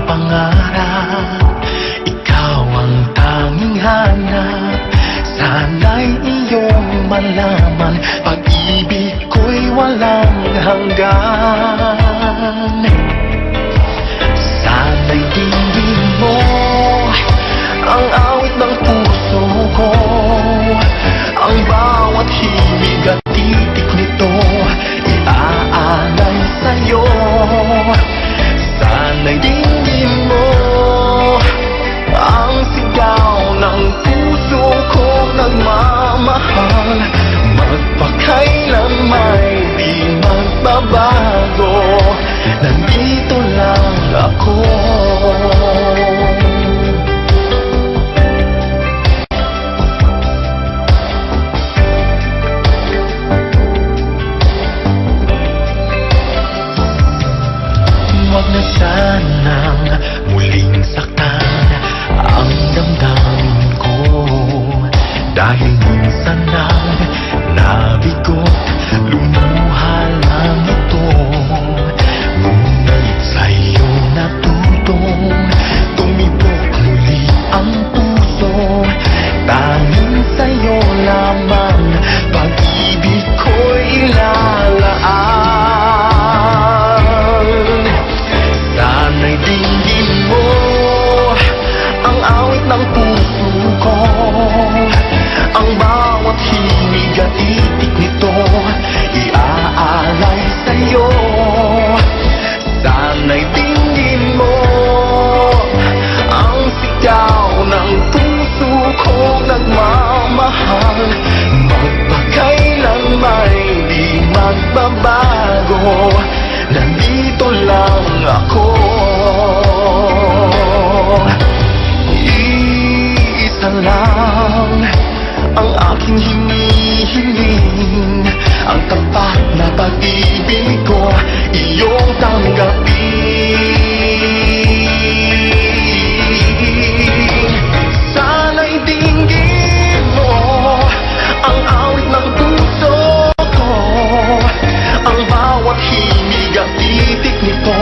pangarap, ikaw ang tanging hanap. Sana'y iyong malaman, pag-ibig ko'y walang hanggan. Sana'y dinggin mo ang awit ng puso ko, ang bawat himig at titik nito iaalay sa'yo. Sana'y dinggin mo ang sigaw ng puso ko nagmamahal, magpakailan may di magbabago, nandito lang ako. Huwag na sanang muling saktan ang damdamin ko, dahil minsan nang nabigot, lumuha lang ito. Ngunit sa'yo natutong tumibok muli ang puso, tanging sa'yo lamang pag-ibig ko'y ilalaan. Sana'y dinggin mo ang awit ng puso ko, ang bawat himig at titik nito iaalay sa'yo. Sana'y dinggin mo ang sigaw ng puso ko nagmamahal, magpakailan may di magbabago, nandito lang ako. Iisa lang ang aking hinihiling, ang tapat na pag-ibig ko iyong tanggapin. Sana'y dinggin mo ang awit ng puso ko, ang bawat himig at titik nito